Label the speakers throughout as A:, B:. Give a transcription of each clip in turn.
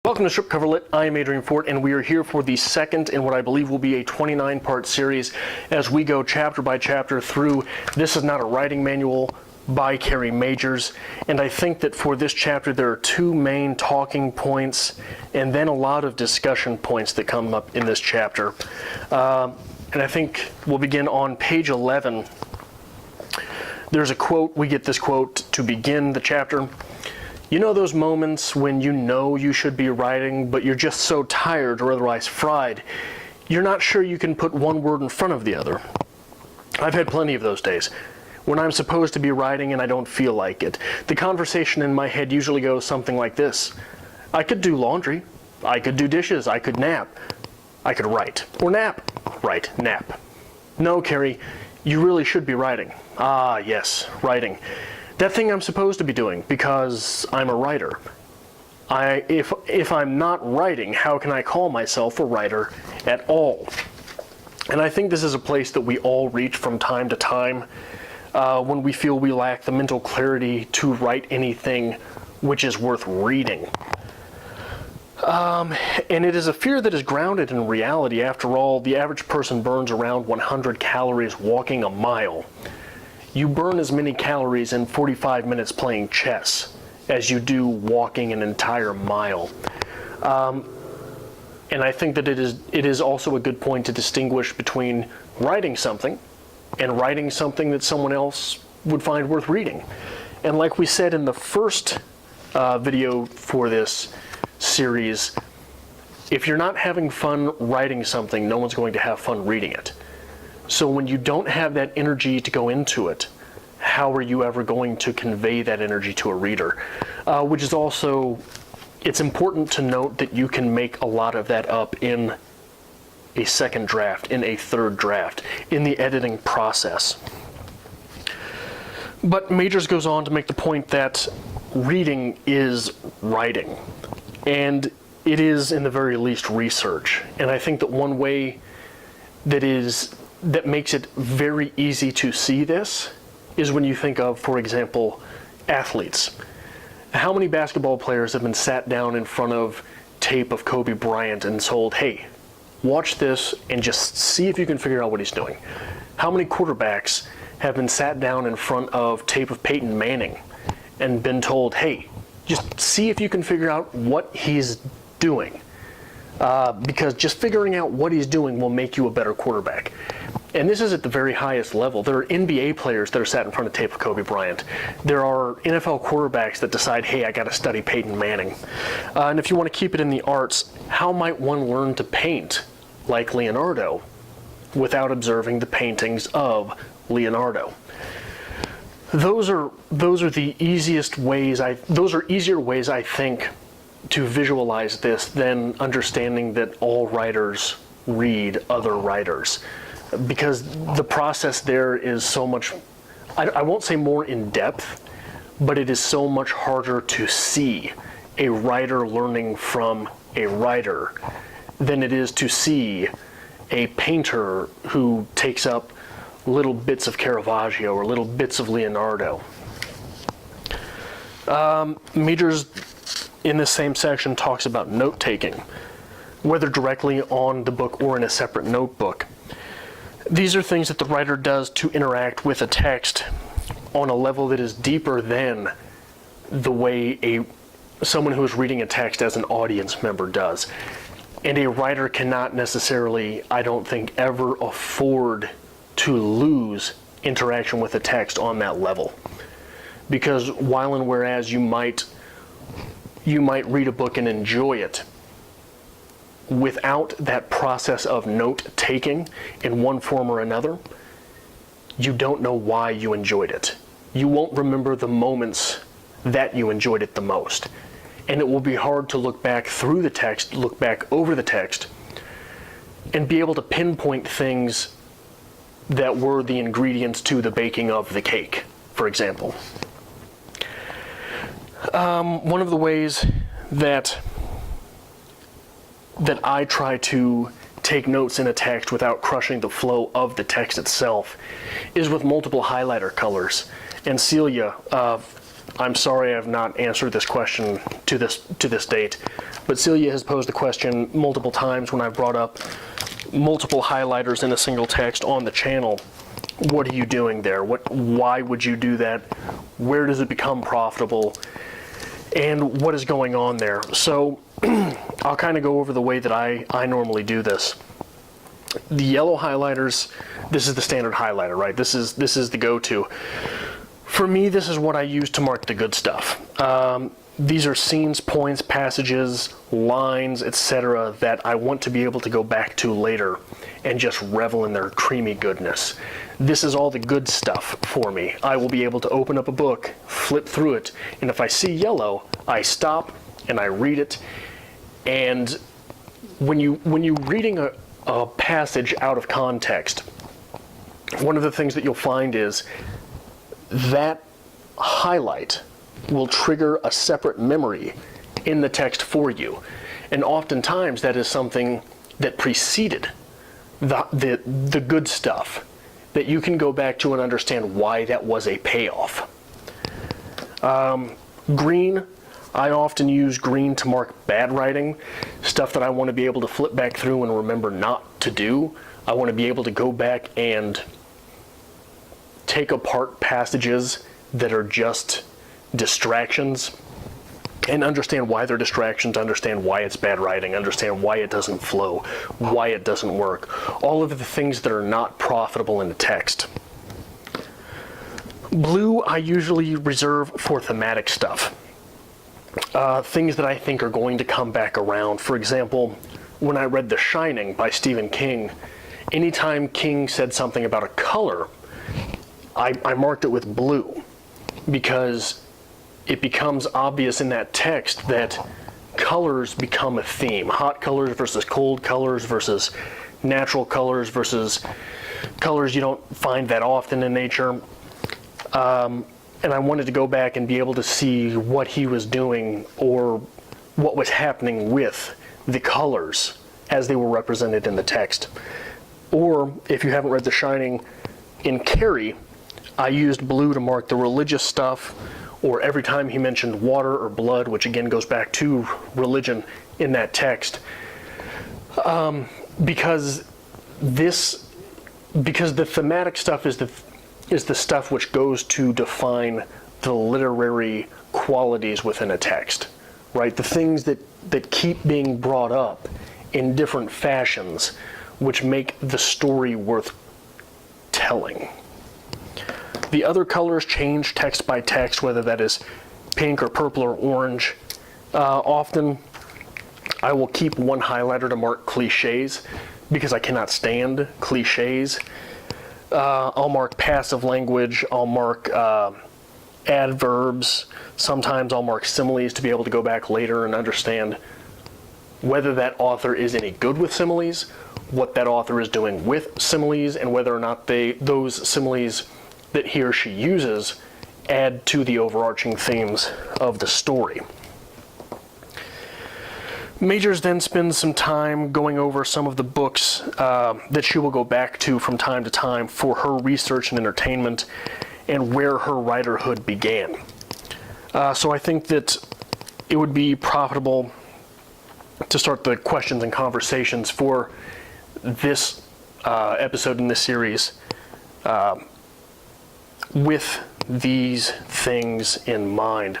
A: Welcome to Strip Cover Lit. I am Adrian Fort, and we are here for the second in what I believe will be a 29-part series as we go chapter by chapter through This Is Not a Writing Manual by Kerri Majors. And I think that for this chapter there are two main talking points and then a lot of discussion points that come up in this chapter. And I think we'll begin on page 11. There's a quote. We get this quote to begin the chapter. You know those moments when you know you should be writing, but you're just so tired or otherwise fried, you're not sure you can put one word in front of the other. I've had plenty of those days, when I'm supposed to be writing and I don't feel like it. The conversation in my head usually goes something like this. I could do laundry, I could do dishes, I could nap, I could write. Or nap. Write, nap. No, Kerri, you really should be writing. Ah, yes, writing. That thing I'm supposed to be doing, because I'm a writer. If I'm not writing, how can I call myself a writer at all? And I think this is a place that we all reach from time to time when we feel we lack the mental clarity to write anything which is worth reading. And it is a fear that is grounded in reality. After all, the average person burns around 100 calories walking a mile. You burn as many calories in 45 minutes playing chess as you do walking an entire mile. And I think that it is also a good point to distinguish between writing something and writing something that someone else would find worth reading. And like we said in the first video for this series, if you're not having fun writing something, no one's going to have fun reading it. So when you don't have that energy to go into it, how are you ever going to convey that energy to a reader? Which is also, it's important to note that you can make a lot of that up in a second draft, in a third draft, in the editing process. But Majors goes on to make the point that reading is writing. And it is, in the very least, research. And I think that one way that makes it very easy to see this is when you think of, for example, athletes. How many basketball players have been sat down in front of tape of Kobe Bryant and told, hey, watch this and just see if you can figure out what he's doing? How many quarterbacks have been sat down in front of tape of Peyton Manning and been told, hey, just see if you can figure out what he's doing? Because just figuring out what he's doing will make you a better quarterback. And this is at the very highest level. There are NBA players that are sat in front of tape of Kobe Bryant. There are NFL quarterbacks that decide, hey, I got to study Peyton Manning. And if you want to keep it in the arts, how might one learn to paint like Leonardo without observing the paintings of Leonardo? Those are the easiest ways. Those are easier ways, I think, to visualize this than understanding that all writers read other writers, because the process there is so much, I won't say more in depth, but it is so much harder to see a writer learning from a writer than it is to see a painter who takes up little bits of Caravaggio or little bits of Leonardo. Majors in this same section talks about note-taking, whether directly on the book or in a separate notebook. These are things that the writer does to interact with a text on a level that is deeper than the way someone who is reading a text as an audience member does. And a writer cannot necessarily, I don't think, ever afford to lose interaction with a text on that level. Because while and whereas you might read a book and enjoy it, without that process of note-taking in one form or another, you don't know why you enjoyed it. You won't remember the moments that you enjoyed it the most. And it will be hard to look back through the text, look back over the text, and be able to pinpoint things that were the ingredients to the baking of the cake, for example. One of the ways that I try to take notes in a text without crushing the flow of the text itself is with multiple highlighter colors. And Silje I'm sorry I've not answered this question to this date, but Silje has posed the question multiple times when I've brought up multiple highlighters in a single text on the channel. What are you doing there? Why would you do that? Where does it become profitable? And what is going on there? So I'll kind of go over the way that I normally do this. The yellow highlighters, this is the standard highlighter, right? This is the go-to. For me, this is what I use to mark the good stuff. These are scenes, points, passages, lines, etc. that I want to be able to go back to later and just revel in their creamy goodness. This is all the good stuff for me. I will be able to open up a book, flip through it, and if I see yellow, I stop and I read it. And when you're reading a passage out of context, one of the things that you'll find is that highlight will trigger a separate memory in the text for you. And oftentimes that is something that preceded the good stuff that you can go back to and understand why that was a payoff. Green, I often use green to mark bad writing, stuff that I want to be able to flip back through and remember not to do. I want to be able to go back and take apart passages that are just distractions and understand why they're distractions, understand why it's bad writing, understand why it doesn't flow, why it doesn't work. All of the things that are not profitable in the text. Blue, I usually reserve for thematic stuff. Things that I think are going to come back around. For example, when I read The Shining by Stephen King, anytime King said something about a color, I marked it with blue, because it becomes obvious in that text that colors become a theme. Hot colors versus cold colors versus natural colors versus colors you don't find that often in nature. And I wanted to go back and be able to see what he was doing or what was happening with the colors as they were represented in the text. Or, if you haven't read The Shining, in Kerri, I used blue to mark the religious stuff, or every time he mentioned water or blood, which again goes back to religion in that text, because the thematic stuff is the stuff which goes to define the literary qualities within a text, right? The things that keep being brought up in different fashions, which make the story worth telling. The other colors change text by text, whether that is pink or purple or orange. Often I will keep one highlighter to mark cliches because I cannot stand cliches. I'll mark passive language, I'll mark adverbs, sometimes I'll mark similes to be able to go back later and understand whether that author is any good with similes, what that author is doing with similes, and whether or not those similes that he or she uses add to the overarching themes of the story. Majors then spends some time going over some of the books that she will go back to from time to time for her research and entertainment and where her writerhood began. So I think that it would be profitable to start the questions and conversations for this episode in this series with these things in mind.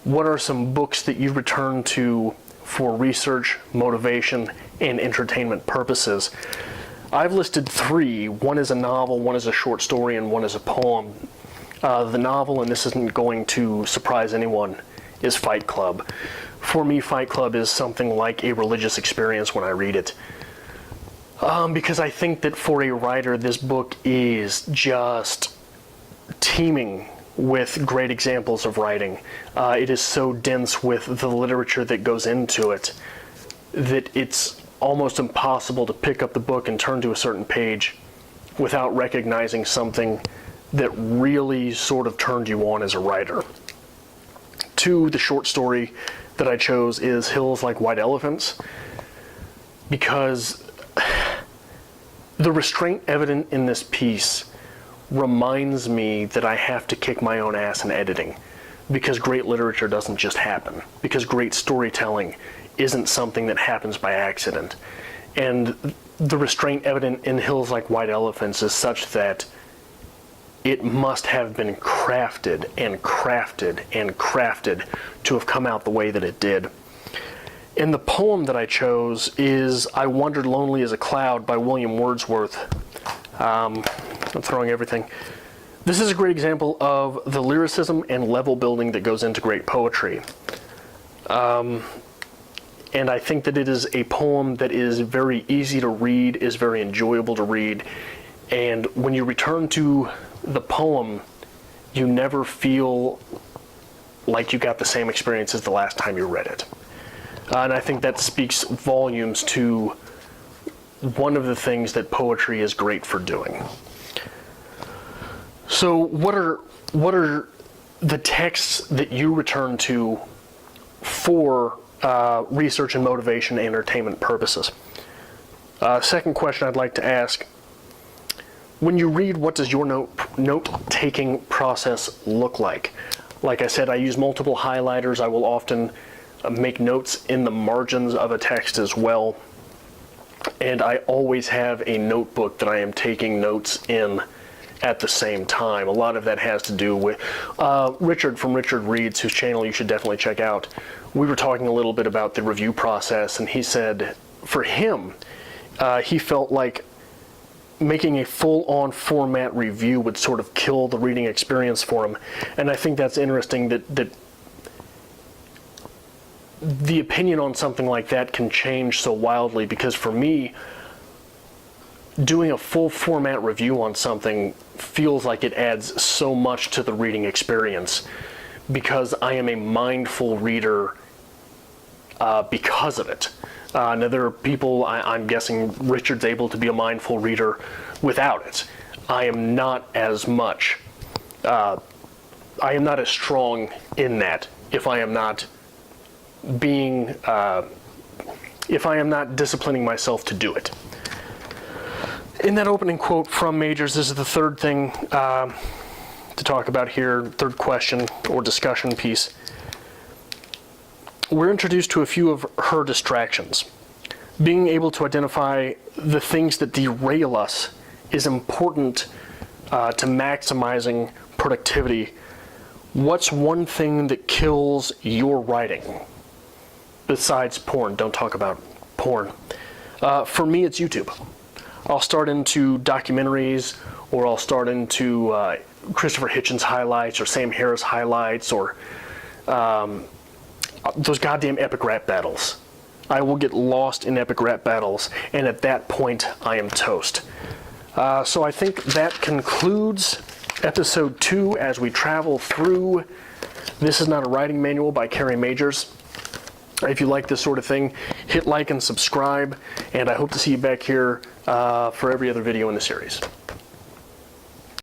A: What are some books that you return to for research, motivation, and entertainment purposes? I've listed 3. One is a novel, one is a short story, and one is a poem. The novel, and this isn't going to surprise anyone, is Fight Club. For me, Fight Club is something like a religious experience when I read it. Because I think that for a writer, this book is just teeming with great examples of writing. It is so dense with the literature that goes into it that it's almost impossible to pick up the book and turn to a certain page without recognizing something that really sort of turned you on as a writer. 2, the short story that I chose is Hills Like White Elephants, because the restraint evident in this piece reminds me that I have to kick my own ass in editing. because great literature doesn't just happen, because great storytelling isn't something that happens by accident. And the restraint evident in Hills Like White Elephants is such that it must have been crafted and crafted and crafted to have come out the way that it did. And the poem that I chose is I Wandered Lonely as a Cloud by William Wordsworth. I'm throwing everything. This is a great example of the lyricism and level building that goes into great poetry. And I think that it is a poem that is very easy to read, is very enjoyable to read, and when you return to the poem, you never feel like you got the same experience as the last time you read it. And I think that speaks volumes to one of the things that poetry is great for doing. So what are the texts that you return to for research and motivation and entertainment purposes? Second question I'd like to ask, when you read, what does your note-taking process look like? Like I said, I use multiple highlighters. I will often make notes in the margins of a text as well. And I always have a notebook that I am taking notes in at the same time. A lot of that has to do with Richard from Richard Reads, whose channel you should definitely check out. We were talking a little bit about the review process, and he said for him, he felt like making a full-on format review would sort of kill the reading experience for him. And I think that's interesting that the opinion on something like that can change so wildly, because for me, doing a full format review on something feels like it adds so much to the reading experience, because I am a mindful reader because of it. Now there are people, I'm guessing Richard's able to be a mindful reader without it. I am not as much, I am not as strong in that if I am not being, if I am not disciplining myself to do it. In that opening quote from Majors, this is the third thing to talk about here, third question or discussion piece. We're introduced to a few of her distractions. Being able to identify the things that derail us is important to maximizing productivity. What's one thing that kills your writing? Besides porn, don't talk about porn. For me, it's YouTube. I'll start into documentaries, or I'll start into Christopher Hitchens highlights, or Sam Harris highlights, or those goddamn epic rap battles. I will get lost in epic rap battles, and at that point, I am toast. So I think that concludes episode 2 as we travel through This Is Not a Writing Manual by Kerri Majors. If you like this sort of thing, hit like and subscribe, and I hope to see you back here for every other video in the series.